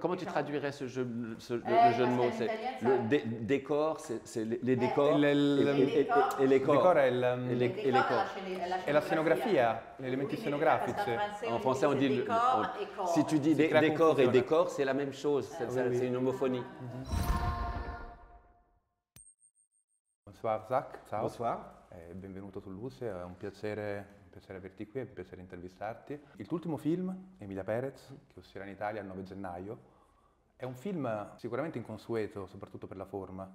Comment tu traduirais ce jeu, le jeu de mots? C'est le décor, c'est les décors il les corps. decor è la scenografia, gli elementi scenografici. En français, on dit si tu dis décor et décor, c'est la même chose, c'est une homophonie. Bonsoir Zach, ciao. Bonsoir. Benvenuto su Luce, è un piacere averti qui, è un piacere intervistarti. Il tuo ultimo film, Emilia Perez, che uscirà in Italia il 9 gennaio, è un film sicuramente inconsueto, soprattutto per la forma,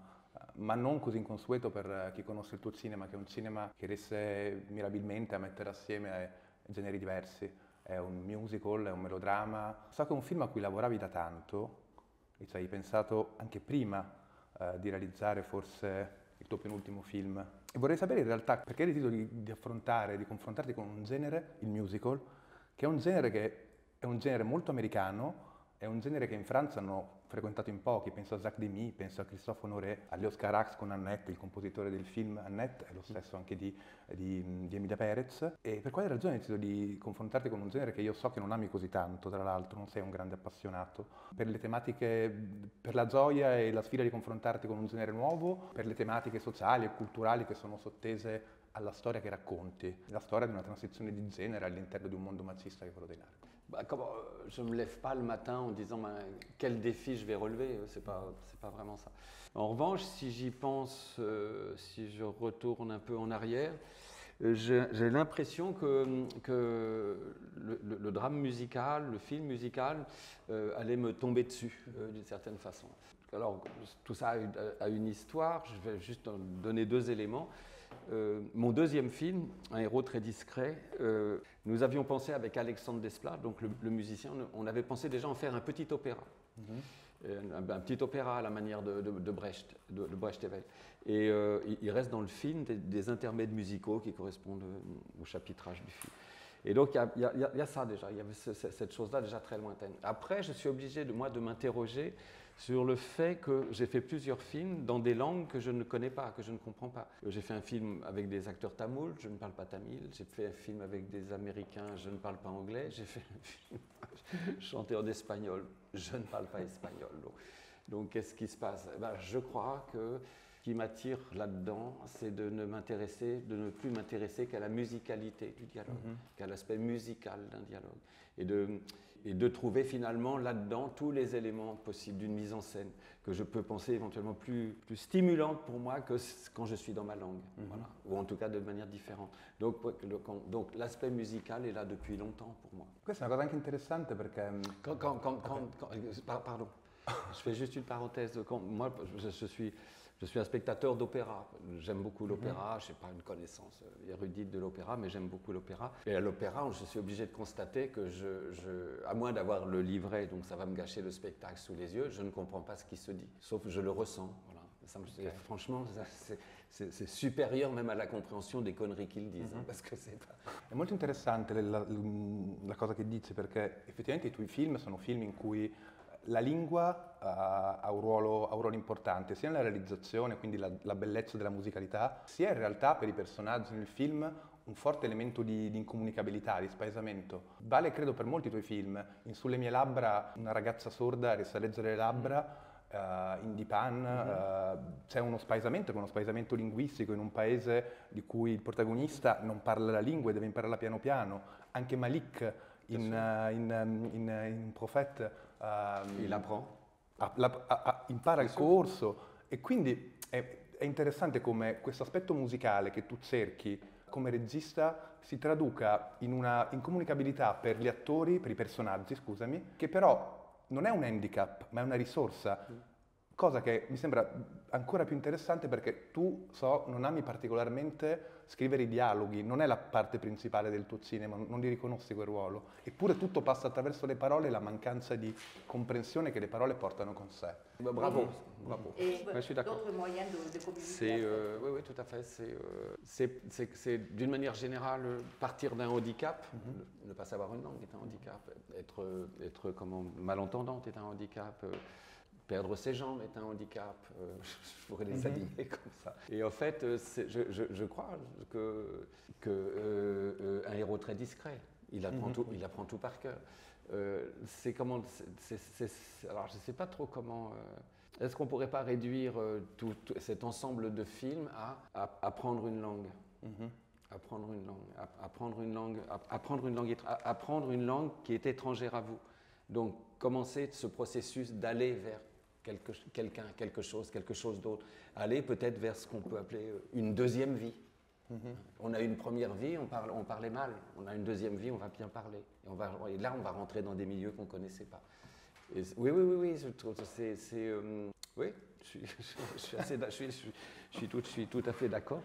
ma non così inconsueto per chi conosce il tuo cinema, che è un cinema che riesce mirabilmente a mettere assieme generi diversi. È un musical, è un melodramma. So che è un film a cui lavoravi da tanto e ci hai pensato anche prima di realizzare forse il tuo penultimo film. E vorrei sapere in realtà perché hai deciso di affrontare, di confrontarti con un genere, il musical, che è un genere molto americano, è un genere che in Francia hanno frequentato in pochi, penso a Jacques Demy, penso a Christophe Honoré, agli Oscar Axe con Annette, il compositore del film Annette, è lo stesso anche di Emilia Perez. E per quale ragione hai deciso di confrontarti con un genere che io so che non ami così tanto, tra l'altro, non sei un grande appassionato, per le tematiche, per la gioia e la sfida di confrontarti con un genere nuovo, per le tematiche sociali e culturali che sono sottese alla storia che racconti, la storia di una transizione di genere all'interno di un mondo macista che è quello dei narco. Je ne me lève pas le matin en disant quel défi je vais relever, c'est pas vraiment ça. En revanche, si j'y pense, si je retourne un peu en arrière, j'ai l'impression que le drame musical, le film musical allait me tomber dessus d'une certaine façon. Alors tout ça a une histoire, je vais juste en donner deux éléments. Mon deuxième film, Un héros très discret, nous avions pensé avec Alexandre Desplat, donc le musicien, on avait pensé déjà en faire un petit opéra. Un petit opéra à la manière de Brecht, de Brecht-Evel. Et il reste dans le film des intermèdes musicaux qui correspondent au chapitrage du film. Et donc il y a ça déjà, il y avait cette chose-là déjà très lointaine. Après, je suis obligé de m'interroger sur le fait que j'ai fait plusieurs films dans des langues que je ne connais pas, que je ne comprends pas. J'ai fait un film avec des acteurs tamouls, je ne parle pas tamil. J'ai fait un film avec des Américains, je ne parle pas anglais. J'ai fait un film chanté en espagnol, je ne parle pas espagnol. Donc qu'est-ce qui se passe? Je crois que ce qui m'attire là-dedans, c'est de ne plus m'intéresser qu'à la musicalité du dialogue, qu'à l'aspect musical d'un dialogue. Et de trouver finalement là-dedans tous les éléments possibles d'une mise en scène que je peux penser éventuellement plus stimulante pour moi que quand je suis dans ma langue, voilà. Ou en tout cas de manière différente. Donc l'aspect musical est là depuis longtemps pour moi. Questa è una cosa anche interessante perché... Pardon, je fais juste une parenthèse. Moi, je suis un spectateur d'opéra. J'aime beaucoup l'opéra. Je n'ai pas une connaissance érudite de l'opéra, mais j'aime beaucoup l'opéra. Et à l'opéra, je suis obligé de constater que à moins d'avoir le livret, donc ça va me gâcher le spectacle sous les yeux, je ne comprends pas ce qui se dit, sauf que je le ressens. Voilà. Franchement, c'est supérieur même à la compréhension des conneries qu'ils disent, parce que c'est pas... È molto interessante la cosa che dici, perché effettivamente i tuoi film sono film in cui la lingua ha un ruolo importante, sia nella realizzazione, quindi la bellezza della musicalità, sia in realtà per i personaggi nel film un forte elemento di incomunicabilità, di spaesamento. Vale credo per molti tuoi film. In Sulle mie labbra una ragazza sorda riesce a leggere le labbra, in Dipan c'è uno spaesamento, che è uno spaesamento linguistico in un paese di cui il protagonista non parla la lingua e deve impararla piano piano. Anche Malik in Prophet il apprend. Impara il corso e quindi è interessante come questo aspetto musicale che tu cerchi come regista si traduca in comunicabilità per gli attori, per i personaggi, scusami, che però non è un handicap, ma è una risorsa. Cosa che mi sembra ancora più interessante perché tu, non ami particolarmente scrivere i dialoghi, non è la parte principale del tuo cinema, non li riconosci quel ruolo. Eppure tutto passa attraverso le parole e la mancanza di comprensione che le parole portano con sé. Bravo, bravo. Et je suis d'accord. d'autres moyens de communiquer. Oui, tout à fait. C'est d'une manière générale partir d'un handicap. Ne pas savoir une langue est un handicap. Être malentendante est un handicap. Perdre ses jambes est un handicap, je pourrais les aligner comme ça. Et en fait, je crois qu'un héros très discret, il apprend tout par cœur. c'est comment, alors je ne sais pas trop comment. Est-ce qu'on ne pourrait pas réduire tout cet ensemble de films à apprendre une langue? Apprendre une langue, apprendre une langue qui est étrangère à vous. Donc, commencer ce processus d'aller vers quelque chose d'autre. Aller peut-être vers ce qu'on peut appeler une deuxième vie. On a une première vie, on parlait mal. On a une deuxième vie, on va bien parler. Et là, on va rentrer dans des milieux qu'on ne connaissait pas. Et oui, je trouve oui, je suis tout à fait d'accord.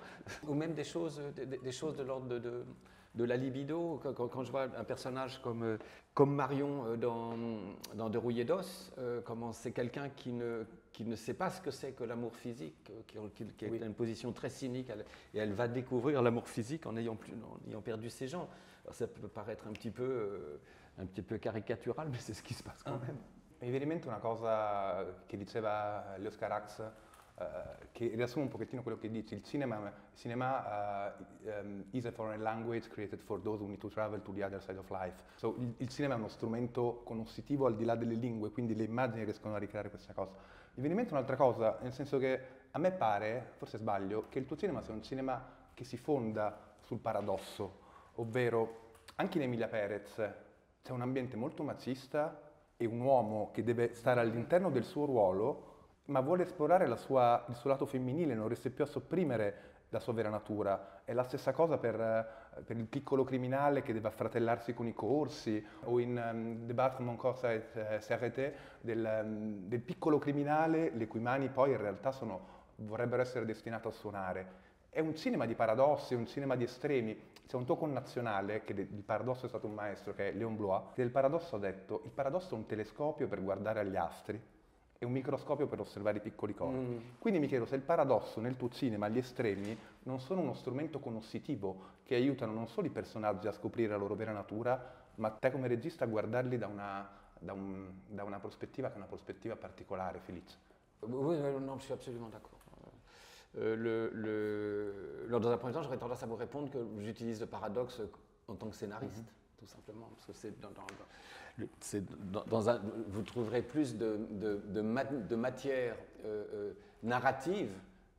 Ou même des choses de l'ordre de la libido. Quand je vois un personnage comme Marion dans De rouillé d'os, comment c'est quelqu'un qui ne sait pas ce que c'est que l'amour physique, qui est une position très cynique, et elle va découvrir l'amour physique en ayant perdu ses gens. Alors ça peut paraître un petit peu caricatural, mais c'est ce qui se passe quand même. Mi viene in mente una cosa che diceva Leos Carax, che riassume un pochettino quello che dici. Il cinema is a foreign language created for those who need to travel to the other side of life. So, il cinema è uno strumento conoscitivo al di là delle lingue, quindi le immagini riescono a ricreare questa cosa. Mi viene in mente un'altra cosa, nel senso che a me pare, forse sbaglio, che il tuo cinema sia un cinema che si fonda sul paradosso, ovvero anche in Emilia Perez c'è un ambiente molto macista e un uomo che deve stare all'interno del suo ruolo, ma vuole esplorare il suo lato femminile, non riesce più a sopprimere la sua vera natura. È la stessa cosa per il piccolo criminale che deve affratellarsi con i corsi, o in The Batman Cosa et S'arrêter, del piccolo criminale le cui mani poi in realtà vorrebbero essere destinate a suonare. È un cinema di paradossi, è un cinema di estremi. C'è un tuo connazionale, che del paradosso è stato un maestro, che è Léon Blois, che del paradosso ha detto: il paradosso è un telescopio per guardare agli astri e un microscopio per osservare i piccoli corpi. Quindi mi chiedo se il paradosso nel tuo cinema, gli estremi, non sono uno strumento conoscitivo che aiutano non solo i personaggi a scoprire la loro vera natura, ma te come regista a guardarli da una prospettiva che è una prospettiva particolare, Felice. Oui, non, je suis absolument d'accord. Dans un premier temps, j'aurais tendance à vous répondre que j'utilise le paradoxe en tant que scénariste, tout simplement, parce que vous trouverez plus de matière narrative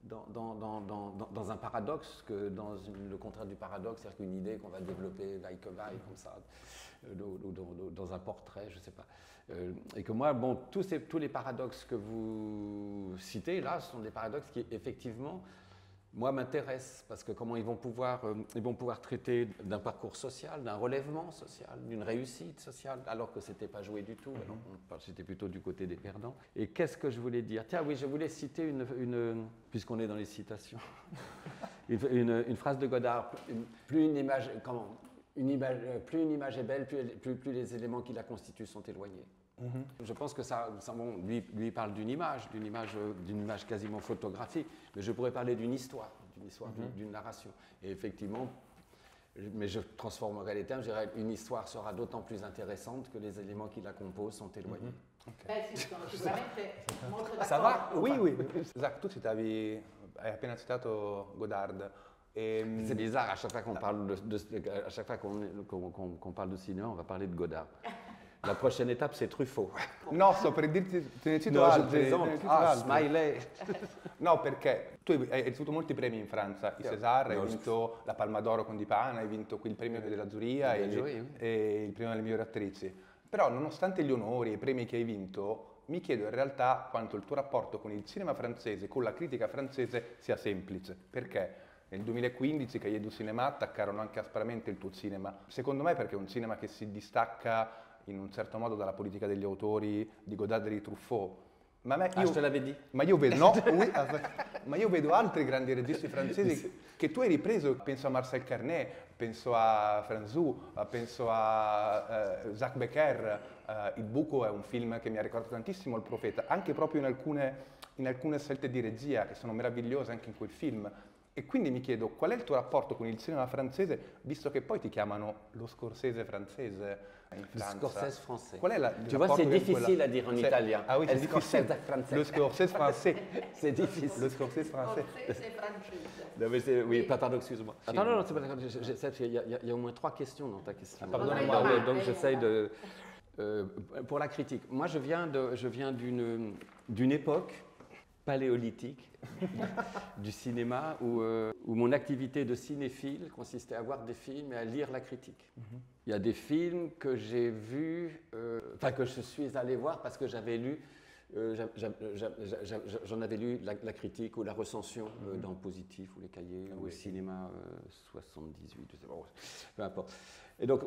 dans un paradoxe que dans le contraire du paradoxe, c'est-à-dire qu'une idée qu'on va développer vaille que vaille, comme ça, ou dans un portrait, je ne sais pas. Et que moi, bon, tous les paradoxes que vous citez là, ce sont des paradoxes qui, effectivement, moi, m'intéressent, parce que comment ils vont pouvoir traiter d'un parcours social, d'un relèvement social, d'une réussite sociale, alors que ce n'était pas joué du tout, j'étais plutôt du côté des perdants. Et qu'est-ce que je voulais dire? Tiens, oui, je voulais citer puisqu'on est dans les citations, une phrase de Godard, plus une image est belle, plus les éléments qui la constituent sont éloignés. Je pense que lui parle d'une image quasiment photographique, mais je pourrais parler d'une histoire, d'une narration. Et effectivement, mais je transformerai les termes, je dirais une histoire sera d'autant plus intéressante que les éléments qui la composent sont éloignés. Okay. Sì, sono sicuramente molto d'accordo. Ça va? Oui. Zach, tu hai appena citato Godard. C'est bizarre, à chaque fois qu'on parle à chaque fois qu'on parle de cinéma, on va parler de Godard. La prochaine étape, c'est Truffaut. No, sto per dirti, te ne cito no, altri. Smiley. No, perché tu hai ricevuto molti premi in Francia, i César, hai vinto la Palma d'Oro con Di Pana, hai vinto qui il premio della giuria e il premio delle migliori attrici. Però nonostante gli onori e i premi che hai vinto, mi chiedo in realtà quanto il tuo rapporto con il cinema francese, con la critica francese, sia semplice. Perché? Nel 2015 Cahiers du Cinéma attaccarono anche aspramente il tuo cinema. Secondo me perché è un cinema che si distacca in un certo modo dalla politica degli autori di Godard e di Truffaut. Ma je te l'avais dit. Ma io vedo altri grandi registi francesi che tu hai ripreso. Penso a Marcel Carné, penso a Franzou, penso a Jacques Becker. Il buco è un film che mi ha ricordato tantissimo Il Profeta, anche proprio in alcune scelte di regia che sono meravigliose anche in quel film. E quindi mi chiedo qual è il tuo rapporto con il cinema francese, visto che poi ti chiamano lo Scorsese francese in Francia. Le Scorsese français. Qual è tu vois, c'est difficile à dire en italien. Ah oui, c'est difficile. Français. Le Scorsese français. C'est difficile. Le Scorsese français. Scorsese francese. Oui, pardon, excuse-moi. Attends, non, il y a au moins 3 questions dans ta question. Pardonnez-moi. Donc j'essaye de... Pour la critique, moi je viens d'une époque paléolithique du cinéma où mon activité de cinéphile consistait à voir des films et à lire la critique. Il y a des films que j'ai vus, que je suis allé voir parce que j'avais lu, j'en avais lu la critique ou la recension dans Positif ou les cahiers ou le cinéma 78, je sais pas, peu importe. Et donc,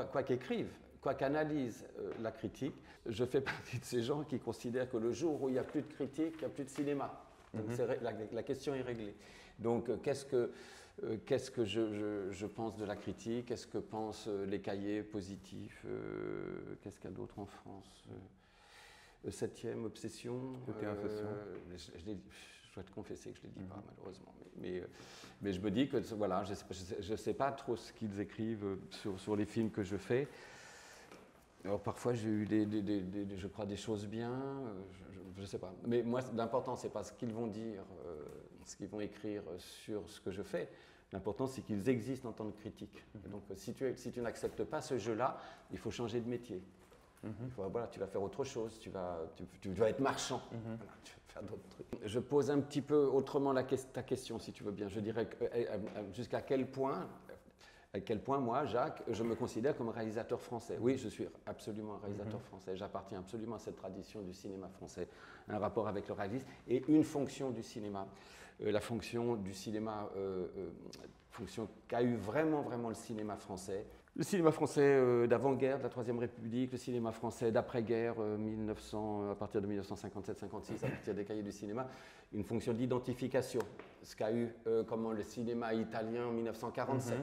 quoi qu'écrive, quoi qu'analyse la critique, je fais partie de ces gens qui considèrent que le jour où il n'y a plus de critique, il n'y a plus de cinéma. Donc la question est réglée. Donc qu'est-ce que je pense de la critique? Qu'est-ce que pensent les cahiers positifs? Qu'est-ce qu'il y a d'autre en France? Septième obsession. Je dois te confesser que je ne les dis pas, malheureusement. Mais je me dis que voilà, je ne sais pas trop ce qu'ils écrivent sur les films que je fais. Alors parfois j'ai eu je crois des choses bien, je ne sais pas. Mais moi l'important c'est pas ce qu'ils vont dire, ce qu'ils vont écrire sur ce que je fais. L'important c'est qu'ils existent en tant que critique. Donc si tu n'acceptes pas ce jeu-là, il faut changer de métier. Voilà, tu vas faire autre chose, tu vas être marchand, voilà, tu vas faire d'autres trucs. Je pose un petit peu autrement ta question si tu veux bien. Je dirais jusqu'à quel point moi, Jacques, je me considère comme réalisateur français. Oui, je suis absolument un réalisateur français. J'appartiens absolument à cette tradition du cinéma français. Un rapport avec le réalisme et une fonction du cinéma. La fonction du cinéma, fonction qu'a eu vraiment le cinéma français. Le cinéma français d'avant-guerre, de la Troisième République, le cinéma français d'après-guerre, à partir de 1957-56, à partir des cahiers du cinéma, une fonction d'identification. Ce qu'a eu le cinéma italien en 1947.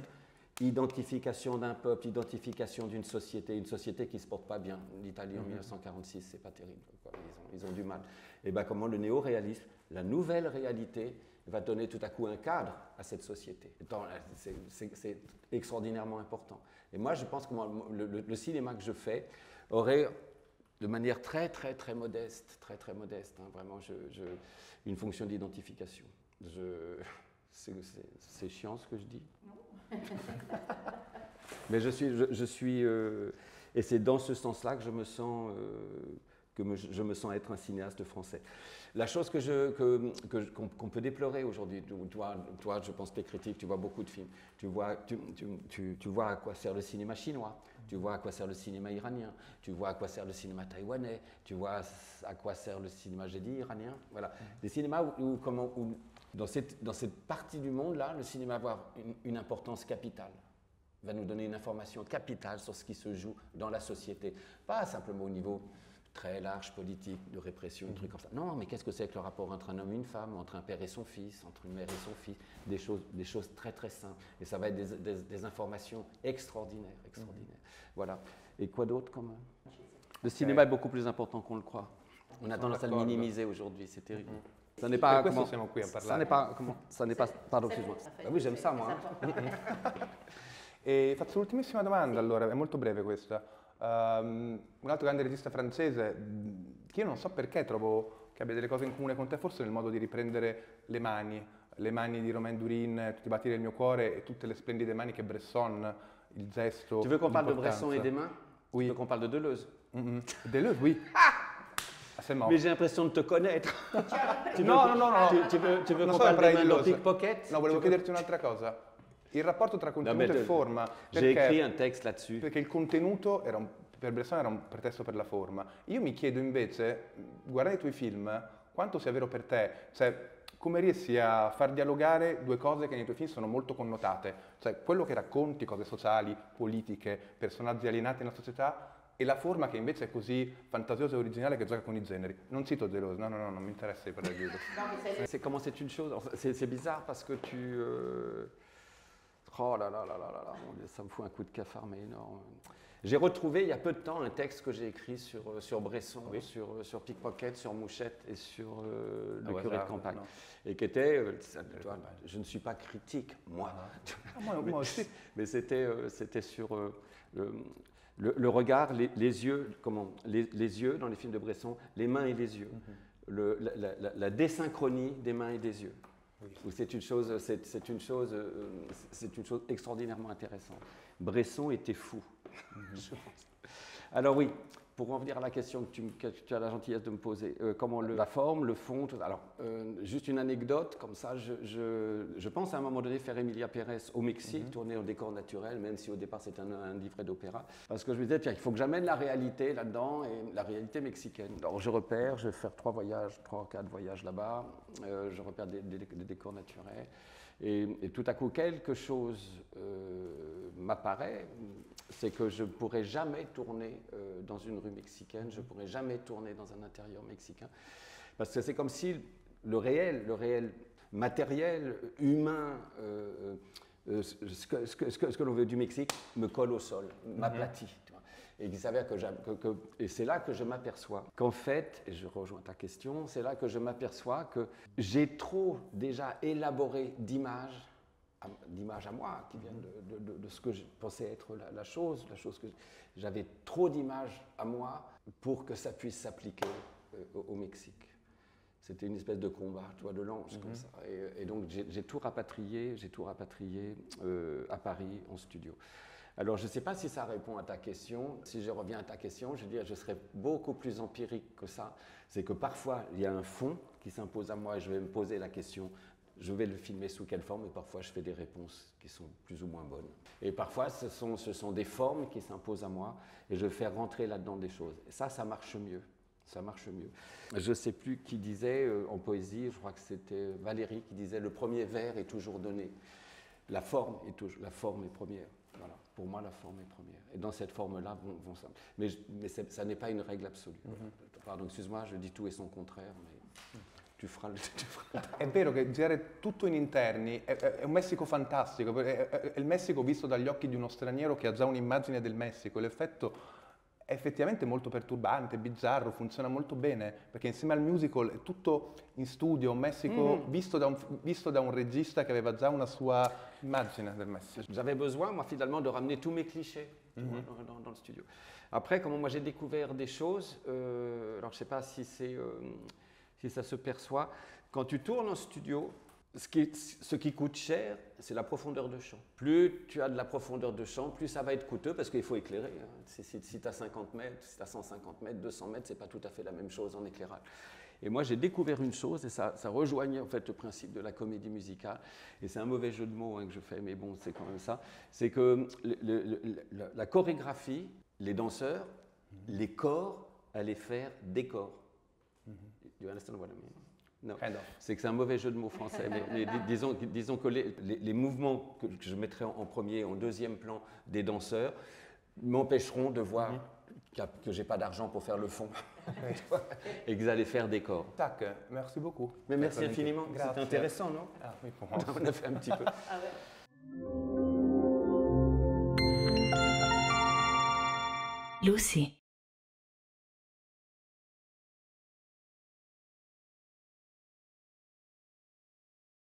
Identification d'un peuple, identification d'une société, une société qui ne se porte pas bien. L'Italie en 1946, c'est pas terrible, quoi. Ils ont du mal. Et bien comment le néo-réalisme, la nouvelle réalité, va donner tout à coup un cadre à cette société. C'est extraordinairement important. Et moi, je pense que le cinéma que je fais aurait, de manière très modeste, hein, vraiment, une fonction d'identification. C'est chiant ce que je dis. Non. Mais je suis et c'est dans ce sens-là que je me sens être un cinéaste français. La chose qu'on peut déplorer aujourd'hui, toi, je pense que tu es critique, tu vois beaucoup de films, tu vois à quoi sert le cinéma chinois, tu vois à quoi sert le cinéma iranien, tu vois à quoi sert le cinéma taïwanais, tu vois à quoi sert le cinéma, j'ai dit, iranien, voilà. Des cinémas où dans cette partie du monde-là, le cinéma va avoir une importance capitale, va nous donner une information capitale sur ce qui se joue dans la société, pas simplement au niveau très large, politique, de répression, trucs comme ça. Non, mais qu'est-ce que c'est que le rapport entre un homme et une femme, entre un père et son fils, entre une mère et son fils, des choses très simples. Et ça va être des informations extraordinaires. Voilà. Et quoi d'autre comme... Le cinéma est beaucoup plus important qu'on le croit. On a tendance à le minimiser aujourd'hui, c'est terrible. Ça n'est pas comment... Ça n'est pas comment... Ça n'est pas... Pardon, excuse-moi. Oui, j'aime ça, moi. E faccio l'ultimissima domanda, allora, è molto breve questa. Un altro grande regista francese, che io non so perché trovo che abbia delle cose in comune con te, forse nel modo di riprendere le mani di Romain Durin, tutti i battiti del mio cuore e tutte le splendide mani che Bresson, il gesto. Tu veux qu'on parle de Bresson et des mains? Oui. Tu veux qu'on parle de Deleuze? Deleuze, oui. Mais j'ai l'impression de te connaître. No. Tu veux qu'on parle des mains dans Pickpocket? No, volevo chiederti un'altra cosa. Il rapporto tra contenuto e forma. J'ai écrit un texte là-dessus. Perché il contenuto per Bresson era un pretesto per la forma. Io mi chiedo invece, guardando i tuoi film, quanto sia vero per te, cioè come riesci a far dialogare due cose che nei tuoi film sono molto connotate, cioè quello che racconti, cose sociali, politiche, personaggi alienati nella società, e la forma che invece è così fantasiosa e originale che gioca con i generi. Non cito Deleuze, no, non mi interessa di parlare di Deleuze. C'est comment c'est une chose, c'est bizarre parce que oh là là, ça me fout un coup de cafard, mais énorme. J'ai retrouvé il y a peu de temps un texte que j'ai écrit sur Bresson, oui. sur Pickpocket, sur Mouchette et sur le curé de campagne. Et qui était, je ne suis pas critique, moi. Moi aussi. Mais c'était sur le regard, les yeux, les yeux dans les films de Bresson, les mains et les yeux. La désynchronie des mains et des yeux. où c'est une chose, c'est une chose extraordinairement intéressante. Bresson était fou, je pense. Alors oui, pour en venir à la question que tu as la gentillesse de me poser, comment la forme, le fond, alors juste une anecdote, comme ça, je pense à un moment donné faire Emilia Pérez au Mexique, tourner au décor naturel, même si au départ c'est un livret d'opéra, parce que je me disais, tiens, il faut que j'amène la réalité là-dedans, et la réalité mexicaine. Alors je repère, je vais faire 3 ou 4 voyages là-bas, je repère des décors naturels, et tout à coup quelque chose m'apparaît, c'est que je ne pourrais jamais tourner dans une rue mexicaine, je ne pourrais jamais tourner dans un intérieur mexicain, parce que c'est comme si le réel matériel, humain, ce que l'on veut du Mexique, me colle au sol, m'aplatit. Et il s'avère et c'est là que je m'aperçois qu'en fait, et je rejoins ta question, c'est là que je m'aperçois que j'ai trop déjà élaboré d'images à moi, qui viennent de ce que je pensais être la chose que j'avais trop d'images à moi pour que ça puisse s'appliquer au Mexique. C'était une espèce de combat, tu vois, de l'ange comme ça. Et donc j'ai tout rapatrié à Paris en studio. Alors, je ne sais pas si ça répond à ta question. Si je reviens à ta question, je veux dire, je serais beaucoup plus empirique que ça. C'est que parfois, il y a un fond qui s'impose à moi et je vais me poser la question, je vais le filmer sous quelle forme, et parfois, je fais des réponses qui sont plus ou moins bonnes. Et parfois, ce sont des formes qui s'imposent à moi et je vais faire rentrer là-dedans des choses. Et ça marche mieux. Ça marche mieux. Je ne sais plus qui disait en poésie, je crois que c'était Valérie qui disait « Le premier vers est toujours donné. La forme est première. » Voilà. Pour moi, la forme est première. Et dans cette forme-là, vont ça. Mais ça n'est pas une règle absolue. Pardon, excuse-moi, je dis tout et son contraire, mais tu feras le... È vero che girare tutto in interni è un Messico fantastico, è il Messico visto dagli occhi di uno straniero che ha già un'immagine del Messico. L'effetto è effettivamente molto perturbante, bizzarro, funziona molto bene, perché insieme al musical è tutto in studio, un Messico visto da un regista che aveva già una sua immagine del Messico. J'avais besoin, moi, finalement, de ramener tous mes clichés dans le studio. Après, comment moi j'ai découvert des choses, alors je ne sais pas si ça se perçoit, quand tu tournes en studio, ce qui coûte cher, c'est la profondeur de champ. Plus tu as de la profondeur de champ, plus ça va être coûteux parce qu'il faut éclairer. Si tu as 50 mètres, si tu as 150 mètres, 200 mètres, ce n'est pas tout à fait la même chose en éclairage. Et moi, j'ai découvert une chose, et ça rejoignait en fait le principe de la comédie musicale, et c'est un mauvais jeu de mots que je fais, mais bon, c'est quand même ça, c'est que la chorégraphie, les danseurs, les corps allaient faire des corps. You understand what I mean? Non, c'est que c'est un mauvais jeu de mots français, mais disons que les mouvements que je mettrai en premier, en deuxième plan des danseurs m'empêcheront de voir que j'ai pas d'argent pour faire le fond et que vous allez faire des corps. Tac, merci beaucoup. Mais merci infiniment, c'était intéressant, non? Ah, oui, pour moi. On a fait un petit peu. Ah ouais. Lucy.